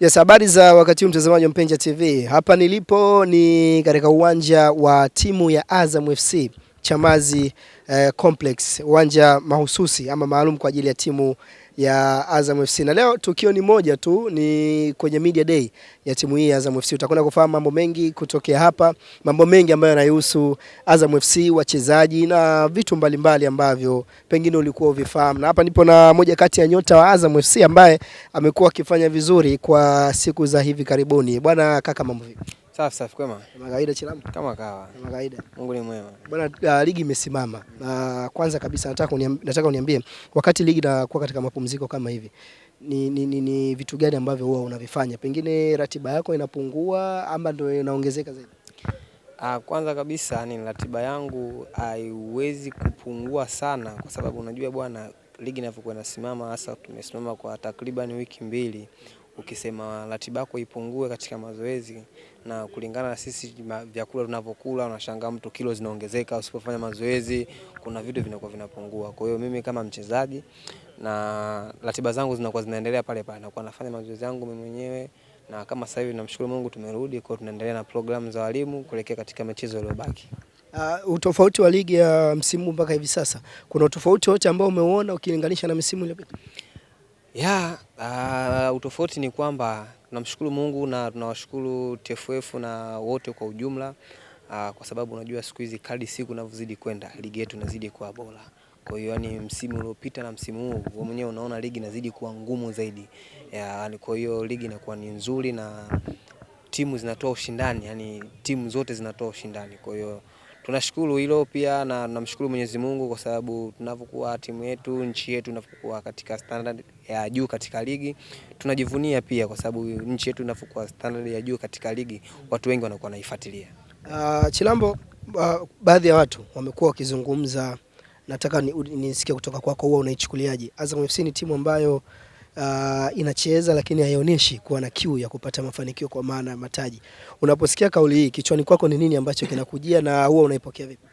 Yes, habari za wakati huu mtazamaji wa Mpenja TV. Hapa nilipo ni katika uwanja wa timu ya Azam FC Chamazi Complex, uwanja mahususi ama maalum kwa ajili ya timu ya Azam FC. Na leo tukio ni moja tu, ni kwenye media day ya timu hii ya Azam FC. Utakwenda kufahamu mambo mengi kutokea hapa, mambo mengi ambayo yanahusu Azam FC, wachezaji na vitu mbalimbali ambavyo pengine ulikuwa uvifahamu. Na hapa nipo na moja kati ya nyota wa Azam FC ambaye amekuwa akifanya vizuri kwa siku za hivi karibuni. Bwana kaka, mambo vipi? Safi safi, kwema. Kama kawaida Chilambo? Kama kawa. Kama kawaida. Mungu ni mwema. Bwana, ligi imesimama. Na kwanza kabisa nataka uniambie wakati ligi inakuwa katika mapumziko kama hivi, ni vitu gani ambavyo huwa unavifanya? Pengine ratiba yako inapungua ama ndio inaongezeka zaidi? Kwanza kabisa ni ratiba yangu haiwezi kupungua sana, kwa sababu unajua bwana, ligi inapokuwa inasimama, hasa tumesimama kwa takriban wiki 2. Ukisema ratiba yako ipungue katika mazoezi na kulingana na sisi vyakula tunavyokula, unashangaa mtu kilo zinaongezeka usipofanya mazoezi, kuna vitu vinakuwa vinapungua. Kwa hiyo mimi kama mchezaji na ratiba zangu zinakuwa zinaendelea pale pale, nakuwa nafanya mazoezi yangu mimi mwenyewe, na kama sasa hivi namshukuru Mungu tumerudi, kwa tunaendelea na programu za walimu kuelekea katika michezo iliyobaki. Utofauti wa ligi ya msimu mpaka hivi sasa, kuna utofauti wote ambao umeona ukilinganisha na msimu iliyopita? Utofauti ni kwamba tunamshukuru Mungu na tunawashukuru TFF na wote kwa ujumla, kwa sababu unajua siku hizi kadri siku inavyozidi kwenda ligi yetu inazidi kuwa bora. Kwa hiyo yani msimu uliopita na msimu huu wewe mwenyewe unaona ligi inazidi kuwa ngumu zaidi. Kwa hiyo ligi inakuwa ni nzuri na timu zinatoa ushindani, yani timu zote zinatoa ushindani. Kwa hiyo tunashukuru hilo pia, na tunamshukuru Mwenyezi Mungu kwa sababu tunapokuwa timu yetu, nchi yetu inapokuwa katika standard ya juu katika ligi, tunajivunia pia, kwa sababu nchi yetu inapokuwa standard ya juu katika ligi, watu wengi wanakuwa wanaifuatilia. Chilambo, baadhi ya watu wamekuwa wakizungumza, nataka nisikie kutoka kwako, wewe unaichukuliaje? Azam FC ni timu ambayo inacheza lakini haionyeshi kuwa na kiu ya kupata mafanikio kwa maana ya mataji. Unaposikia kauli hii, kichwani kwako ni nini ambacho kinakujia na huwa unaipokea vipi?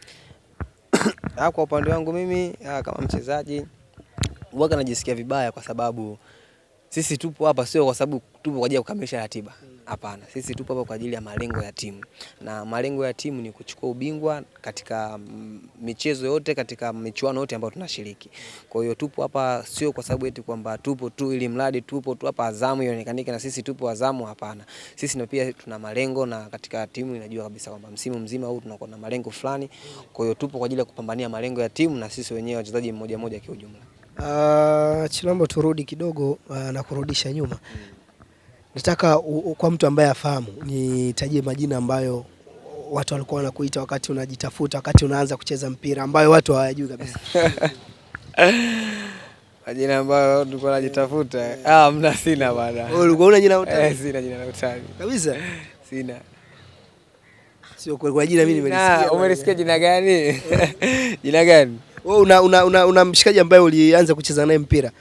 Kwa upande wangu mimi kama mchezaji huwa najisikia vibaya, kwa sababu sisi tupo hapa sio kwa sababu tupo kwa ajili ya kukamilisha ratiba. Hapana, sisi tupo hapa kwa ajili ya malengo ya timu. Na malengo ya timu ni kuchukua ubingwa katika michezo yote, katika michuano yote ambayo tunashiriki. Kwa hiyo tupo hapa sio kwa sababu eti kwamba tupo tu ili mradi tupo tu hapa Azamu ionekane na sisi tupo Azamu, hapana. Sisi na pia tuna malengo, na katika timu inajua kabisa kwamba msimu mzima huu tunakuwa na malengo fulani. Kwa hiyo tupo kwa ajili ya kupambania malengo ya timu na sisi wenyewe wachezaji mmoja mmoja kwa ujumla. Chilambo, turudi kidogo na kurudisha nyuma. Nataka kwa mtu ambaye afahamu, nitajie majina ambayo watu walikuwa wanakuita wakati unajitafuta, wakati unaanza kucheza mpira, ambayo watu hawajui kabisa. Majina ambayo tulikuwa tunajitafuta? Mna sina bwana. Wewe ulikuwa una jina utani? Sina jina la utani. Kabisa? Sina. Sio kwa jina mimi nimelisikia. Umelisikia jina gani? Jina gani? Wewe una mshikaji ambaye ulianza kucheza naye mpira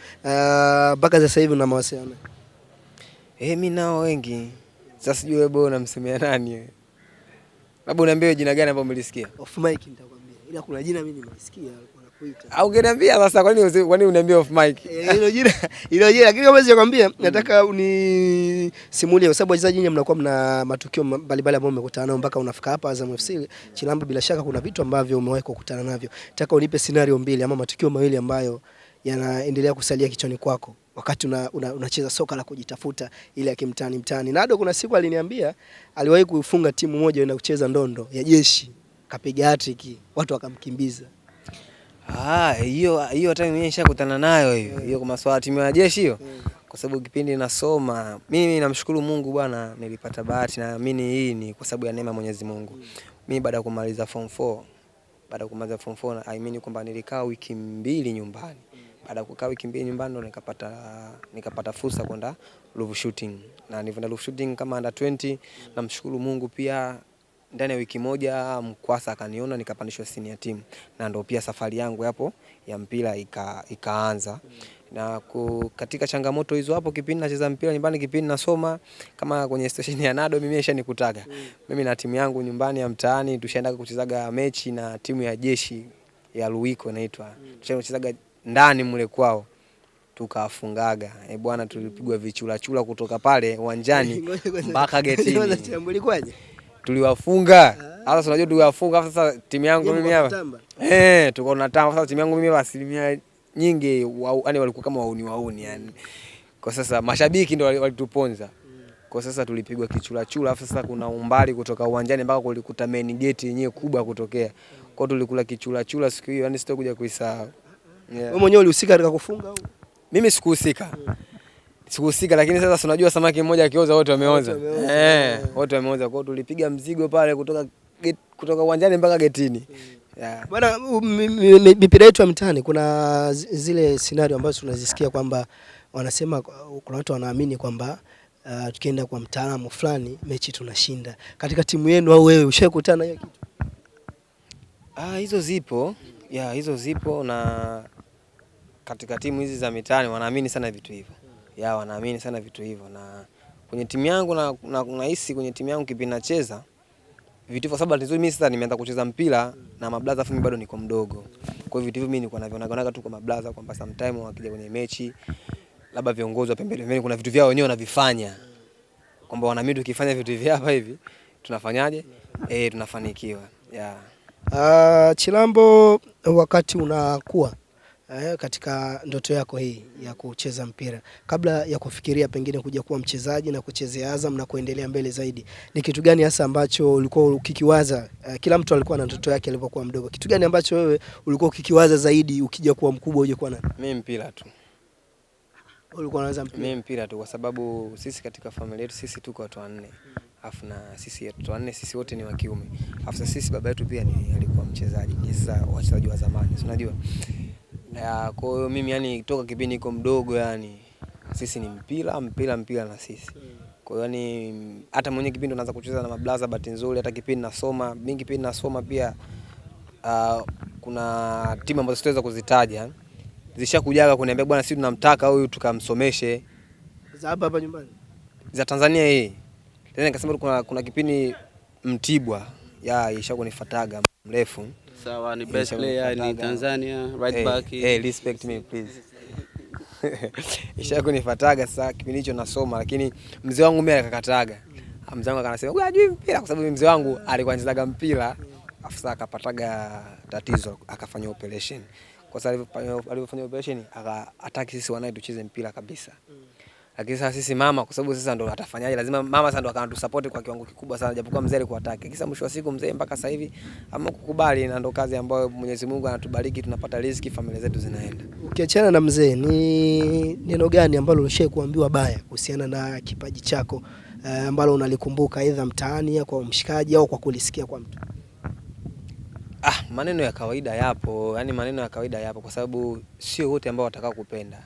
mpaka sasa hivi una mawasiliano? Mimi nao wengi. Sasa sijui wewe unamsemea nani wewe? Labda uniambie jina gani ambalo umelisikia? Off mic nitakwambia. Ila kuna jina mimi nimelisikia wanakuita. Au ungeniambia sasa, kwani uniambie off mic? Hilo jina lakini kama sijakwambia nataka unisimulie, kwa sababu wachezaji nyinyi mnakuwa mna matukio mbalimbali ambayo mmekutana nao mpaka unafika hapa Azam FC. Chilambo, bila shaka kuna vitu ambavyo umewahi kukutana navyo. Nataka unipe scenario 2 ama matukio mawili ambayo yanaendelea kusalia kichwani kwako wakati unacheza soka la kujitafuta ile ya kimtani. Nado kuna siku aliniambia aliwahi kufunga timu moja na kucheza ndondo ya jeshi, kapiga hat-trick, watu wakamkimbiza. Hiyo hata mimi nishakutana nayo hiyo. Hiyo kwa masuala timu ya jeshi hiyo. Kwa sababu kipindi nasoma, mimi namshukuru Mungu bwana, nilipata bahati, na mimi hii ni kwa sababu ya neema Mwenyezi Mungu. Mimi baada ya kumaliza form 4, I mean kwamba nilikaa wiki 2 nyumbani. Baada ya kukaa wiki 2 nyumbani ndo nikapata fursa kwenda Ruvu Shooting. Na nilienda Ruvu Shooting kama under 20, namshukuru Mungu pia ndani ya wiki moja Mkwasa akaniona nikapandishwa senior team, na ndio pia safari yangu hapo ya mpira ikaanza. Na katika changamoto hizo hapo, kipindi nacheza mpira nyumbani, kipindi nasoma kama kwenye station ya Nado, mimi nishanikutaga mimi na timu yangu nyumbani ya mtaani, tushaenda kuchezaga mechi na timu ya jeshi ya Luiko inaitwa. Tushaenda kuchezaga ndani mule kwao. tukafungaga. Bwana, tulipigwa vichula chula kutoka pale uwanjani mpaka getini. Tuliwafunga. Sasa unajua tuliwafunga, sasa timu yangu mimi hapa. Tuko na tamba, sasa timu yangu mimi asilimia nyingi yani walikuwa kama wauni yani. Kwa sasa mashabiki ndio walituponza. Kwa sasa tulipigwa kichula chula, afu sasa kuna umbali kutoka uwanjani mpaka kulikuta main gate yenyewe kubwa kutokea. Kwa tulikula kichula chula siku hiyo, yani sitakuja kuisahau. Wewe mwenyewe ulihusika katika kufunga au? Mimi sikuhusika. Sikuhusika, lakini sasa unajua samaki mmoja akioza wote wameoza. Wote wameoza. Kwa tulipiga mzigo pale kutoka uwanjani mpaka getini. Bwana, mipira yetu ya mtaani kuna zile scenario ambazo tunazisikia kwamba wanasema, kuna watu wanaamini kwamba tukienda kwa mtaalamu fulani mechi tunashinda. Katika timu yenu au wewe ushakutana na hiyo kitu? Hizo zipo. Hizo zipo, na katika timu hizi za mitaani wanaamini sana vitu hivyo. Wanaamini sana vitu hivyo, na kwenye timu yangu na nahisi kwenye timu yangu kipindi nacheza vitu hivyo, sababu mimi sasa nimeanza kucheza mpira na mablaza, mimi bado niko mdogo. Kwa hivyo vitu hivyo mimi niko navionaga tu kwa mablaza, kwamba sometime wakija kwenye mechi labda viongozi wa pembeni kuna vitu vyao wenyewe wanavifanya, kwamba wanaamini tukifanya vitu hivi hapa hivi tunafanyaje, tunafanikiwa. Chilambo, wakati unakuwa katika ndoto yako hii ya kucheza mpira, kabla ya kufikiria pengine kuja kuwa mchezaji na kuchezea Azam na kuendelea mbele zaidi, ni kitu gani hasa ambacho ulikuwa ukikiwaza? Kila mtu alikuwa na ndoto yake alipokuwa mdogo. Kitu gani ambacho wewe ulikuwa ukikiwaza zaidi ukija kuwa mkubwa uje kuwa nani? Mimi mpira tu. Ulikuwa unaanza mpira? Mimi mpira tu, kwa sababu sisi katika familia yetu sisi tuko watu wanne. Afu na sisi watu wanne, sisi wote ni wa kiume. Afu sisi baba yetu pia alikuwa mchezaji, kisa wachezaji wa zamani, unajua. Na kwa hiyo mimi yani toka kipindi niko mdogo yani sisi ni mpira na sisi. Kwa hiyo yani hata mwenye kipindi unaanza kucheza na mablaza, bahati nzuri hata kipindi nasoma, mimi kipindi nasoma pia kuna timu ambazo sitaweza kuzitaja zishakujaga kuniambia, bwana sisi tunamtaka huyu tukamsomeshe. Za hapa nyumbani? Za Tanzania hii. Tena nikasema kuna kipindi Mtibwa ishakunifuataga mrefu. Sawa, ni best player ni Tanzania, right back. Respect me please. Ishakunifuataga sasa kipindi hicho nasoma, lakini mzee wangu mimi akakataga. Mzee wangu akasema wewe hujui mpira, kwa sababu mzee wangu alikuwa anachezaga mpira, afisa akapataga tatizo akafanya operation. Kwa sababu alipofanya operation akataki sisi wanae tucheze mpira kabisa. Lakini sasa sisi mama, kwa sababu sasa ndo atafanyaje, lazima mama sasa ndo akanatusupport kwa kiwango kikubwa sana, japokuwa mzee alikuwa hataki. Kisa mwisho wa siku mzee mpaka sasa hivi ama kukubali, na ndo kazi ambayo Mwenyezi Mungu anatubariki, tunapata riziki, familia zetu zinaenda. Ukiachana na mzee, ni neno gani ambalo ulishawahi kuambiwa baya kuhusiana na kipaji chako ambalo unalikumbuka aidha mtaani kwa mshikaji au kwa kulisikia kwa mtu? Maneno ya kawaida yapo, yani maneno ya kawaida yapo, kwa sababu sio wote ambao watakao kupenda.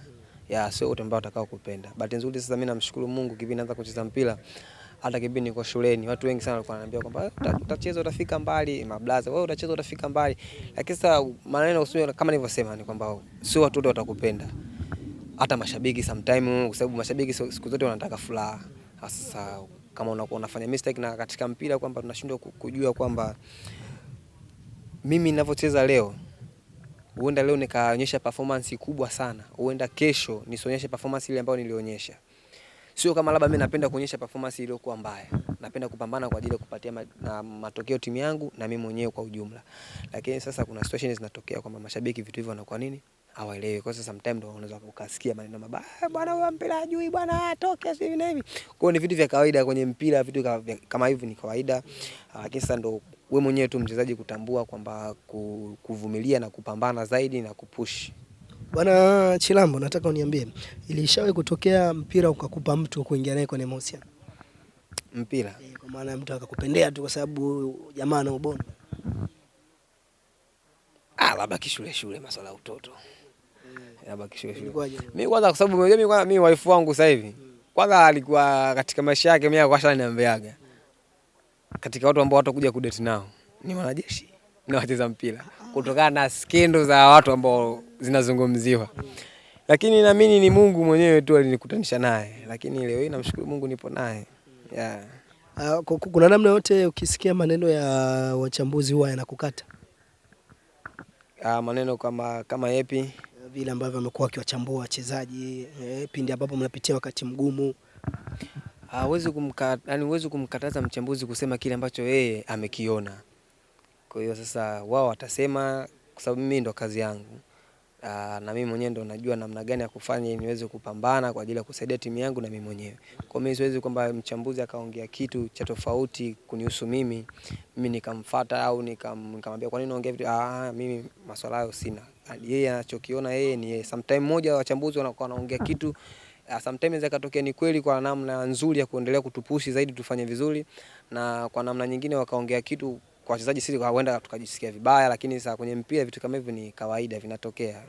Sio wote ambao watakao kupenda. Bahati nzuri sasa mimi namshukuru Mungu, kipindi naanza kucheza mpira, hata kipindi niko shuleni, watu wengi sana walikuwa wananiambia kwamba utacheza utafika mbali, mablaza wewe utacheza utafika mbali. Lakini sasa maneno sio kama nilivyosema, ni kwamba sio watu wote watakupenda. Hata mashabiki sometime, kwa sababu mashabiki siku zote wanataka furaha. Sasa kama unakuwa unafanya mistake na katika mpira, kwamba tunashindwa kujua kwamba mimi ninavyocheza leo, huenda leo nikaonyesha performance kubwa sana, huenda kesho nisionyeshe performance ile ambayo nilionyesha. Sio kama labda mimi napenda kuonyesha performance iliyokuwa mbaya. Napenda kupambana kwa ajili ya kupatia matokeo timu yangu na mimi mwenyewe kwa ujumla. Lakini sasa kuna situations zinatokea kwamba mashabiki vitu hivyo wanakuwa nini? Hawaelewi. Kwa sababu sometimes ndio unaweza ukasikia maneno mabaya, bwana huyo mpira hajui bwana, atoke hivi na hivi. Kwa hiyo ni vitu vya kawaida kwenye mpira, vitu kama hivi ni kawaida. Lakini sasa ndio wewe mwenyewe tu mchezaji kutambua kwamba kuvumilia na kupambana zaidi na kupush. Bwana Chilambo, nataka uniambie, ilishawahi kutokea mpira ukakupa mtu kuingia naye kwenye mahusiano? Mpira? Kwa maana mtu akakupendea tu kwa sababu jamaa ana ubongo. Labda shule masuala ya utoto. Labda shule. Mimi kwanza, kwa sababu mimi wife wangu sasa hivi, kwanza alikuwa katika maisha yake mimi akasha niambiaga, katika watu ambao watakuja kudate nao ni wanajeshi na wacheza mpira, kutokana na skendo za watu ambao zinazungumziwa. Lakini naamini ni Mungu mwenyewe tu alinikutanisha naye, lakini leo hii namshukuru Mungu nipo naye. Kuna namna yote ukisikia maneno ya wachambuzi huwa yanakukata? Maneno kama yapi? vile ambavyo amekuwa akiwachambua wachezaji pindi ambapo mnapitia wakati mgumu? Huwezi kumkataza mchambuzi kusema kile ambacho yeye amekiona. Kwa hiyo sasa wao watasema, kwa sababu mimi ndo kazi yangu. Na mimi mwenyewe ndo najua namna gani ya kufanya ili niweze kupambana kwa ajili ya kusaidia timu yangu na mimi mwenyewe. Kwa mimi siwezi kwamba mchambuzi akaongea kitu cha tofauti kunihusu mimi nikamfuata au nikamwambia kwa nini unaongea vitu. Mimi masuala hayo sina. Yeye anachokiona yeye ni yeye. Sometimes moja wachambuzi wanakuwa wanaongea kitu, sometimes ikatokea ni kweli kwa namna nzuri ya kuendelea kutupushi zaidi tufanye vizuri, na kwa namna nyingine wakaongea kitu kwa wachezaji sisi huenda tukajisikia vibaya, lakini sasa kwenye mpira vitu kama hivyo ni kawaida, vinatokea.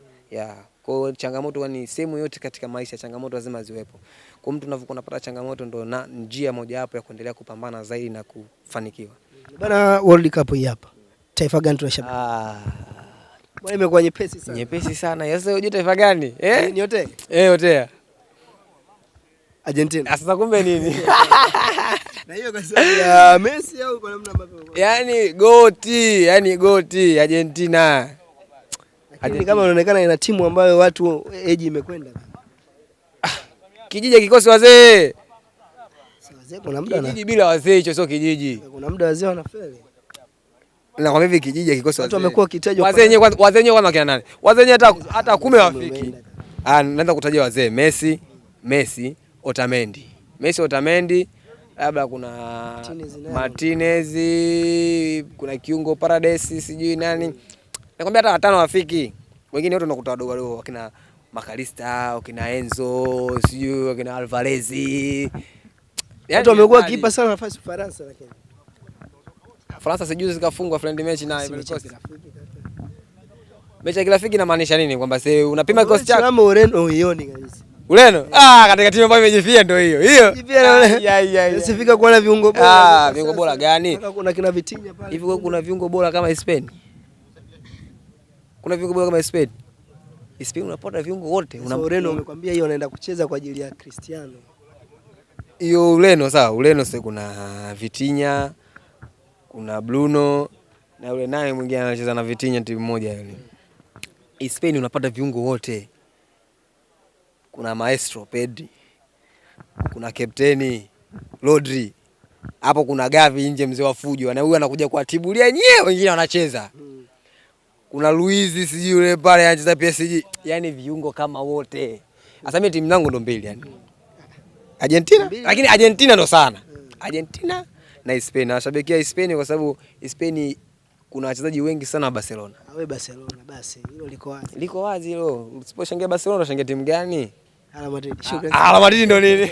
Kwa hiyo changamoto ni sehemu yote katika maisha, changamoto lazima ziwepo. Kwa mtu unavyokuwa unapata changamoto ndo njia moja hapo ya kuendelea kupambana zaidi na kufanikiwa. Bana, World Cup hii hapa. Taifa gani tunashabiki? Mbona imekuwa nyepesi sana? Nyepesi sana. Sasa unajua taifa gani? Ni yote? Yote. Argentina. Sasa kumbe nini? Na hiyo kwa sababu ya Messi au kwa namna ambavyo? Yaani goti Argentina. Lakini kama inaonekana ina timu ambayo watu age imekwenda. Kijiji kikosi wazee. Wazee kuna muda kijiji bila wazee hicho sio kijiji. Kuna muda wazee wanafeli. Na kwa hivi kijiji kikosi wazee. Watu wamekuwa wakitajwa wazee wenyewe kwanza kina nani? Wazee wenyewe hata 10 wafiki. Naanza kutaja wazee: Messi, Otamendi, labda kuna Martinez, kuna kiungo Paredes, sijui nani. Nakwambia hata 5 wafiki. Wengine wote unakuta wadogo wadogo, wakina Makalista, wakina Enzo, sijui wakina Alvarez. Watu wamekuwa kipa sana nafasi Faransa, lakini Faransa sijui zikafungwa friendly match na Ivory Coast. Mechi ya kirafiki inamaanisha nini? Kwamba sasa unapima kikosi chako. Kama Ureno uioni kabisa. Ureno? Katika timu ambayo imejifia ndio hiyo. Sifika kuona viungo bora. Viungo bora gani? Kuna kina Vitinha pale. Hivi kuna viungo bora kama Spain? Kuna viungo bora kama Spain? Spain unapata viungo wote. Ureno umekwambia hiyo anaenda kucheza kwa ajili ya Cristiano. Hiyo Ureno sawa, Ureno sasa kuna Vitinha, kuna Bruno na yule nani mwingine anacheza na Vitinha timu moja yule. Spain unapata viungo wote. Kuna maestro Pedri, kuna kapteni Rodri. Hapo kuna Gavi nje, mzee wa fujo, na huyu anakuja kuatibulia yenyewe, wengine wanacheza. Kuna Luiz sijui yule pale anacheza PSG. Yaani viungo kama wote. Sasa mimi timu yangu ndo mbili yani. Argentina, lakini Argentina ndo sana. Argentina na Spain. Nashabikia Spain kwa sababu Spain kuna wachezaji wengi sana wa Barcelona. Wewe Barcelona basi hilo liko wazi. Liko wazi hilo. Usiposhangia Barcelona unashangia timu gani? Real Madrid. Real Madrid ndo nini?